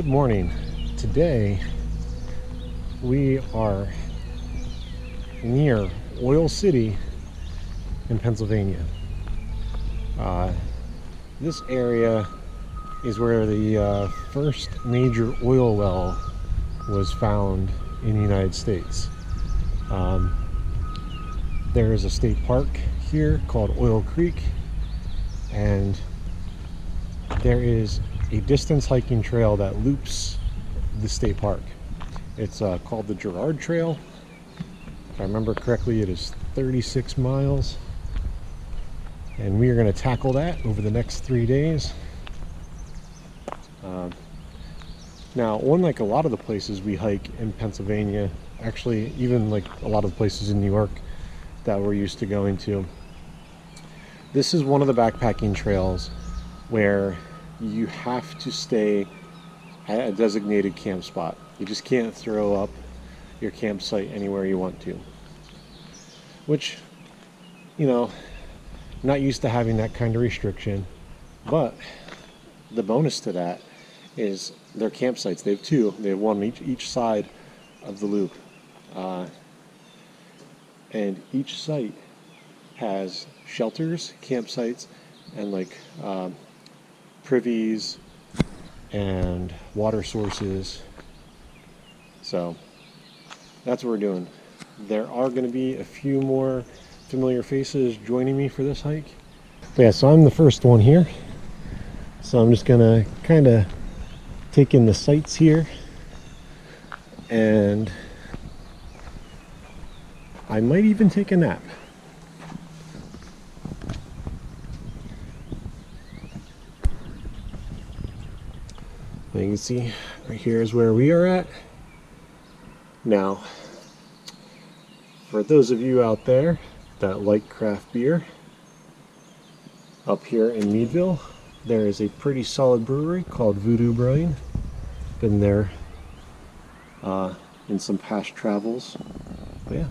morning. Today we are near Oil City in Pennsylvania. This area is where the first major oil well was found in the United States. There is a state park here called Oil Creek, and there is a distance hiking trail that loops the state park. It's called the Gerard Trail. If I remember correctly, it is 36 miles. And we are going to tackle that over the next 3 days. Now, unlike a lot of the places we hike in Pennsylvania, actually even like a lot of places in New York that we're used to going to, this is one of the backpacking trails where you have to stay at a designated camp spot. You just can't throw up your campsite anywhere you want to. Which, you know, not used to having that kind of restriction. But the bonus to that is their campsites. They have two. They have one each side of the loop. And each site has shelters, campsites, and like privies and water sources. So that's what we're doing. There are going to be a few more familiar faces joining me for this hike. But yeah, so I'm the first one here. So I'm just going to kind of take in the sights here. And I might even take a nap. You can see right here is where we are at. Now, for those of you out there that like craft beer, up here in Meadville, there is a pretty solid brewery called Voodoo Brewing. Been there in some past travels. But yeah.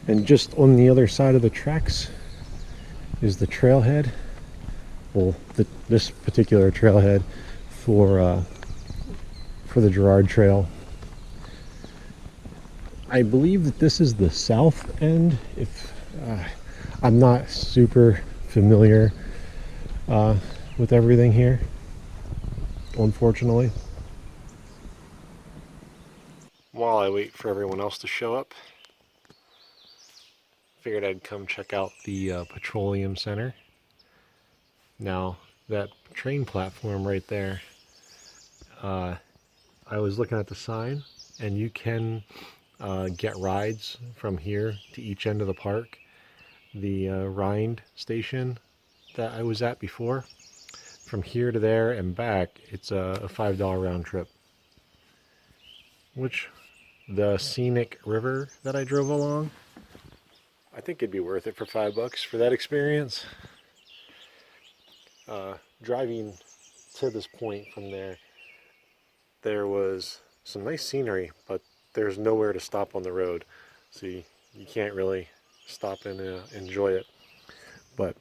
And just on the other side of the tracks is the trailhead. Well, this particular trailhead for the Gerard Trail. I believe that this is the south end. If I'm not super familiar with everything here, unfortunately. While I wait for everyone else to show up, figured I'd come check out the Petroleum Center. Now, that train platform right there, I was looking at the sign, and you can get rides from here to each end of the park. The Rind station that I was at before, from here to there and back, it's a $5 round trip. Which, the scenic river that I drove along, I think it'd be worth it for $5 for that experience. Driving to this point from there was some nice scenery, but there's nowhere to stop on the road, so you can't really stop and enjoy it. But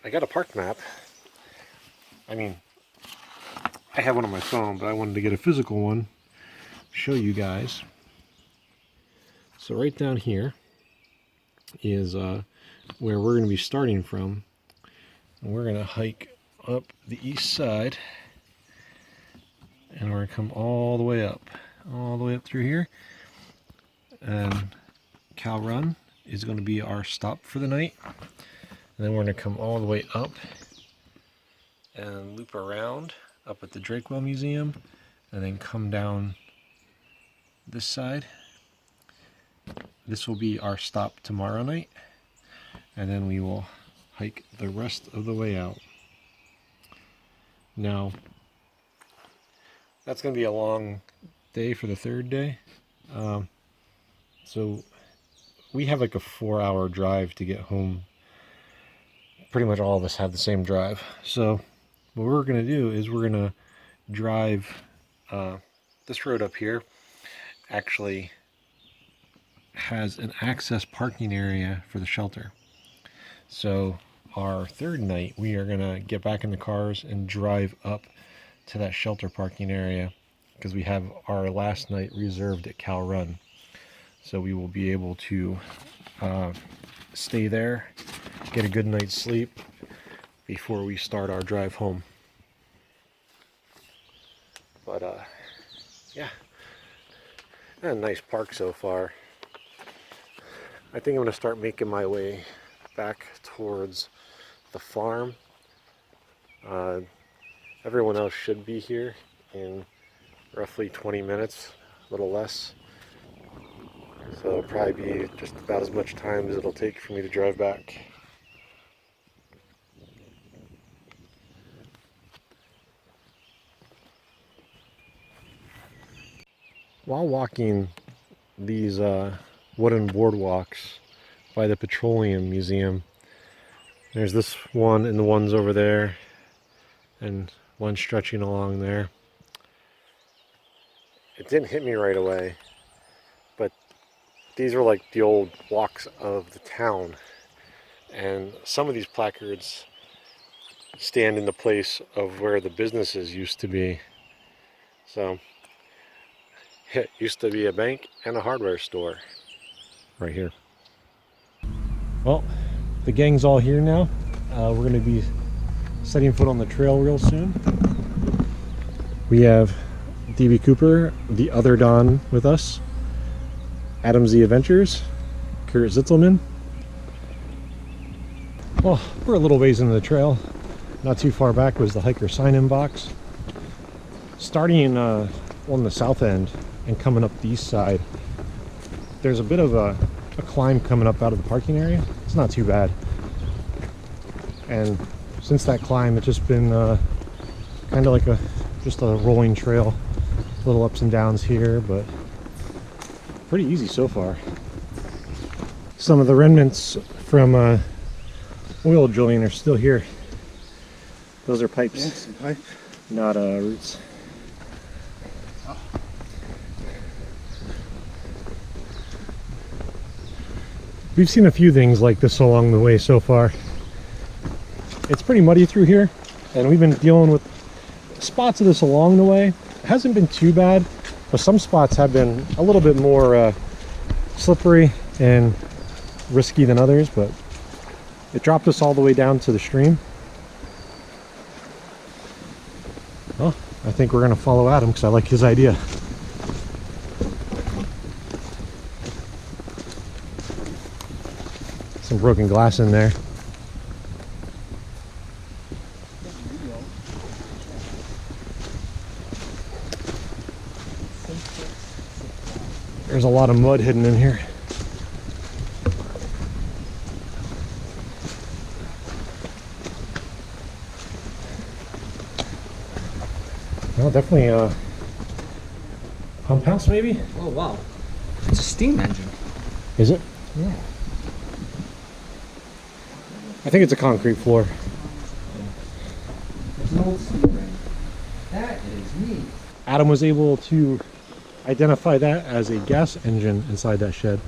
I got a park map. I mean, I have one on my phone, but I wanted to get a physical one to show you guys. So right down here is where we're going to be starting from. And we're going to hike up the east side, and we're going to come all the way up through here. And Cow Run is going to be our stop for the night. And then we're going to come all the way up and loop around up at the Drakewell Museum, and then come down this side. This will be our stop tomorrow night, and then we will hike the rest of the way out. Now, that's going to be a long day for the third day. So we have like a 4-hour drive to get home. Pretty much all of us have the same drive. So what we're going to do is we're going to drive this road up here. Actually, has an access parking area for the shelter. So our third night, we are gonna get back in the cars and drive up to that shelter parking area because we have our last night reserved at Cal Run. So we will be able to stay there, get a good night's sleep before we start our drive home. But yeah, a nice park so far. I think I'm gonna start making my way back towards the farm. Everyone else should be here in roughly 20 minutes, a little less. So it'll probably be just about as much time as it'll take for me to drive back. While walking these wooden boardwalks by the Petroleum Museum, there's this one and the ones over there and one stretching along there. It didn't hit me right away, but these are like the old walks of the town, and some of these placards stand in the place of where the businesses used to be. So it used to be a bank and a hardware store right here. Well, the gang's all here now. We're going to be setting foot on the trail real soon. We have DB Cooper, the other Don, with us. Adam Z Adventures, Kurt Zitzelman. Well, we're a little ways into the trail. Not too far back was the hiker sign-in box. Starting on the south end and coming up the east side, there's a bit of a climb coming up out of the parking area. It's not too bad. And since that climb, it's just been kind of like just a rolling trail. Little ups and downs here, but pretty easy so far. Some of the remnants from oil drilling are still here. Those are pipes, yeah, some pipe. not roots. Oh. We've seen a few things like this along the way so far. It's pretty muddy through here, and we've been dealing with spots of this along the way. It hasn't been too bad, but some spots have been a little bit more slippery and risky than others, but it dropped us all the way down to the stream. Well, I think we're going to follow Adam because I like his idea. Some broken glass in there. There's a lot of mud hidden in here. Well, definitely a pump house maybe? Oh wow. It's a steam engine. Is it? Yeah. I think it's a concrete floor. It's an old steam engine. That is neat. Adam was able to identify that as a gas engine inside that shed.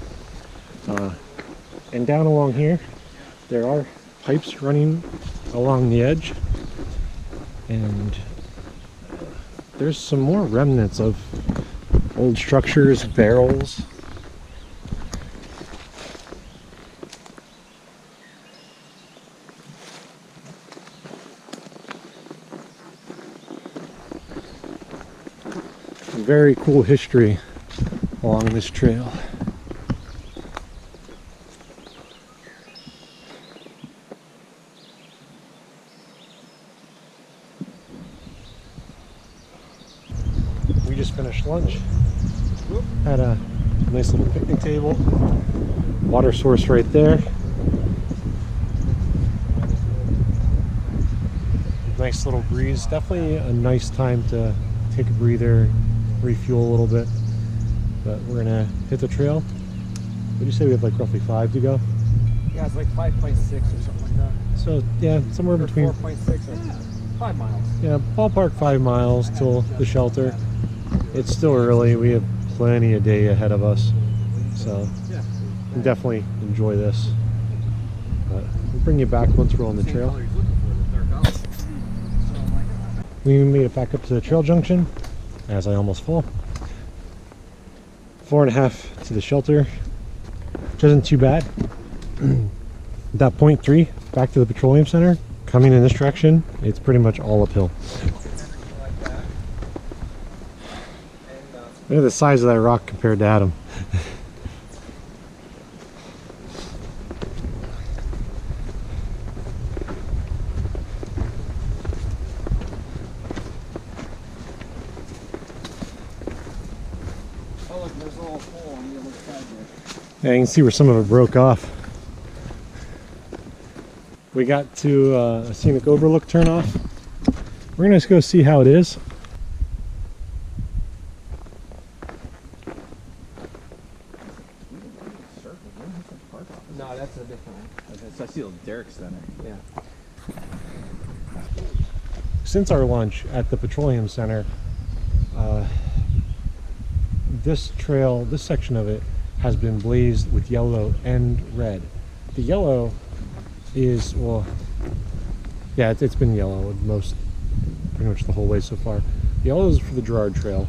And down along here, there are pipes running along the edge. And there's some more remnants of old structures, barrels. Very cool history along this trail. We just finished lunch. Had a nice little picnic table. Water source right there. Nice little breeze. Definitely a nice time to take a breather, refuel a little bit. But we're gonna hit the trail. What do you say we have like roughly 5 to go? Yeah, it's like 5.6 or something like that. So yeah, somewhere Or between 4.6 or 5 miles. yeah, ballpark 5 miles till the shelter. It's still early. We have plenty of day ahead of us. So Yeah. you definitely enjoy this. But we'll bring you back once we're on the trail. We made it back up to the trail junction as I almost fall. 4.5 to the shelter, which isn't too bad. That 0.3 back to the Petroleum Center, coming in this direction, it's pretty much all uphill. Look at the size of that rock compared to Adam. Oh, look, there's a little hole on the other side there. Yeah, you can see where some of it broke off. We got to a scenic overlook turn off. We're gonna just go see how it is. No, that's a different one. I see the Derrick Center. Yeah. Since our lunch at the Petroleum Center, this trail, this section of it, has been blazed with yellow and red. The yellow is, well, yeah, it's been yellow pretty much the whole way so far. The yellow is for the Gerard Trail.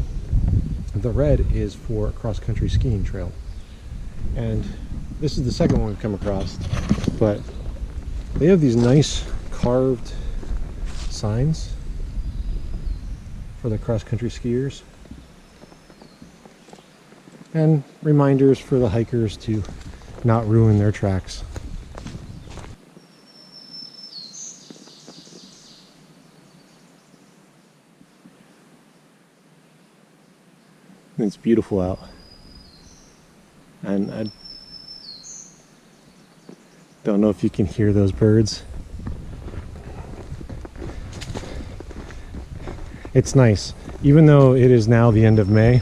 The red is for a cross-country skiing trail. And this is the second one we've come across, but they have these nice carved signs for the cross-country skiers and reminders for the hikers to not ruin their tracks. It's beautiful out, and I don't know if you can hear those birds. It's nice. Even though it is now the end of May,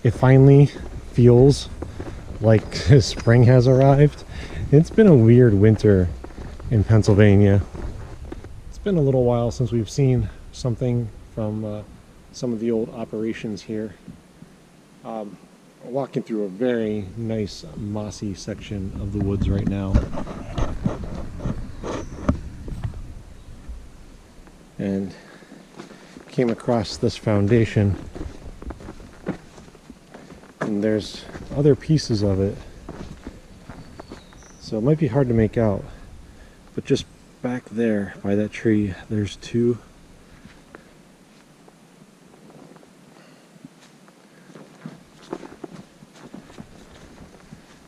it finally feels like spring has arrived. It's been a weird winter in Pennsylvania. It's been a little while since we've seen something from some of the old operations here. Walking through a very nice mossy section of the woods right now. And came across this foundation, and there's other pieces of it, so it might be hard to make out, but just back there by that tree there's two.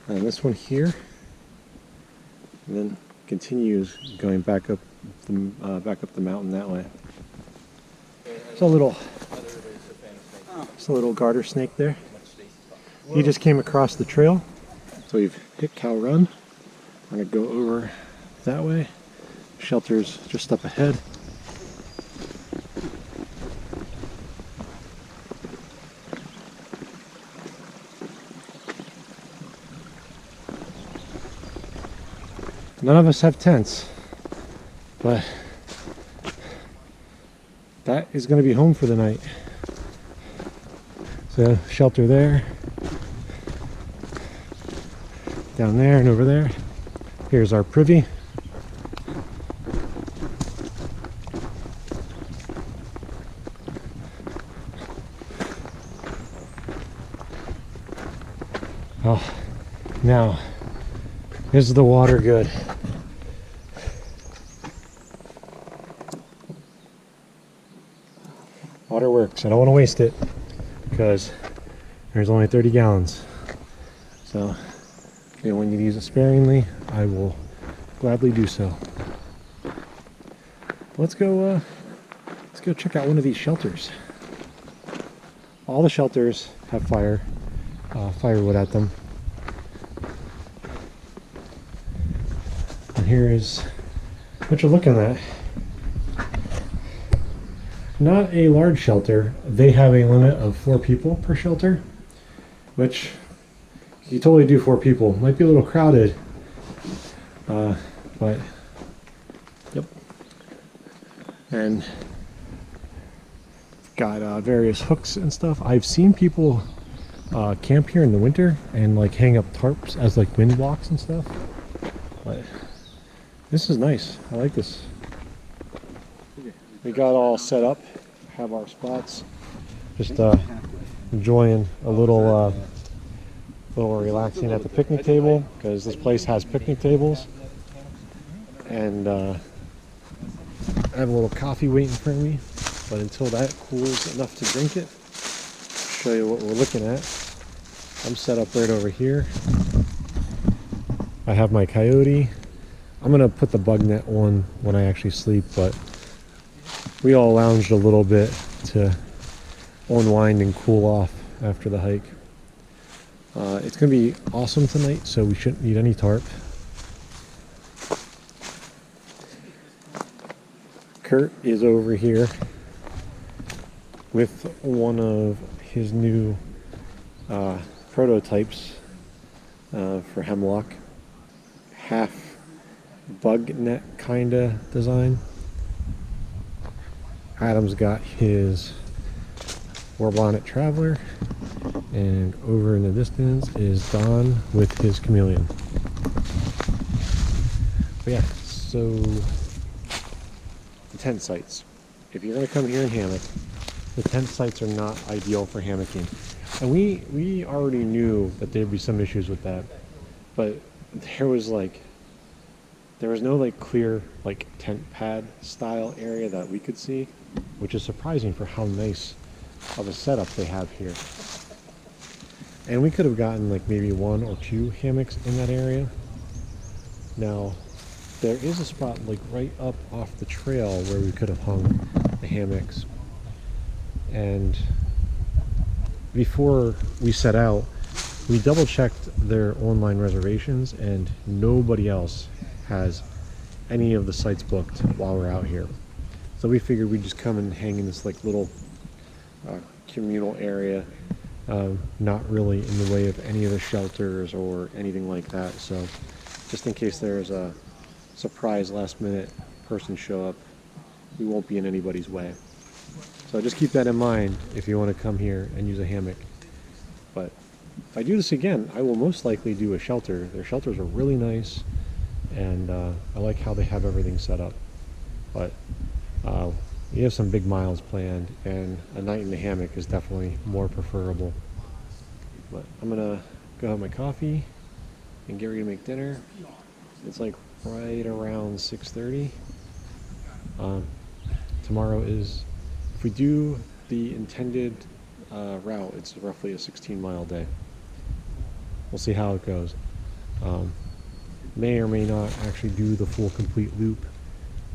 And this one here, and then continues going back up the mountain that way. It's a little garter snake there. He just came across the trail, so we've hit Cow Run. We're gonna go over that way. Shelter's just up ahead. None of us have tents, but that is going to be home for the night. So shelter there, down there and over there. Here's our privy. Oh, now is the water good? Water works. I don't want to waste it because there's only 30 gallons. So if anyone can use it sparingly, I will gladly do so. Let's go check out one of these shelters. All the shelters have firewood at them. And here is what you're looking at. Not a large shelter. They have a limit of 4 people per shelter, which you totally do 4 people. Might be a little crowded, but yep. And got various hooks and stuff. I've seen people camp here in the winter and like hang up tarps as like wind blocks and stuff. But this is nice. I like this. We got all set up, have our spots. Just enjoying a little relaxing at the picnic table because this place has picnic tables. And I have a little coffee waiting for me. But until that cools enough to drink it, I'll show you what we're looking at. I'm set up right over here. I have my coyote. I'm gonna put the bug net on when I actually sleep, but we all lounged a little bit to unwind and cool off after the hike. It's gonna be awesome tonight, so we shouldn't need any tarp. Kurt is over here with one of his new prototypes for hemlock. Half bug net kinda design. Adam's got his warbonnet traveler, and over in the distance is Don with his chameleon. But yeah, so the tent sites. If you're gonna come here and hammock, the tent sites are not ideal for hammocking. And we already knew that there'd be some issues with that, but there was no like clear like tent pad style area that we could see, which is surprising for how nice of a setup they have here. And we could have gotten like maybe 1 or 2 hammocks in that area. Now there is a spot like right up off the trail where we could have hung the hammocks. And before we set out, we double checked their online reservations and nobody else has any of the sites booked while we're out here. So we figured we'd just come and hang in this like little communal area, not really in the way of any of the shelters or anything like that. So just in case there's a surprise last minute person show up, we won't be in anybody's way. So just keep that in mind if you want to come here and use a hammock. But if I do this again, I will most likely do a shelter. Their shelters are really nice, and I like how they have everything set up. But we have some big miles planned, and a night in the hammock is definitely more preferable. But I'm gonna go have my coffee and get ready to make dinner. It's like right around 6:30. Tomorrow is, if we do the intended route, it's roughly a 16-mile day. We'll see how it goes. May or may not actually do the full complete loop.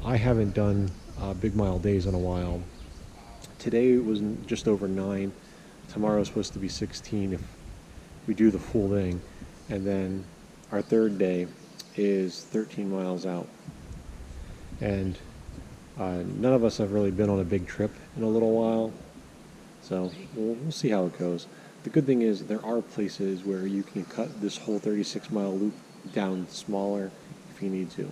I haven't done big mile days in a while. Today was just over 9. Tomorrow's supposed to be 16 if we do the full thing. And then our third day is 13 miles out. And none of us have really been on a big trip in a little while. So we'll see how it goes. The good thing is there are places where you can cut this whole 36-mile loop down smaller if you need to.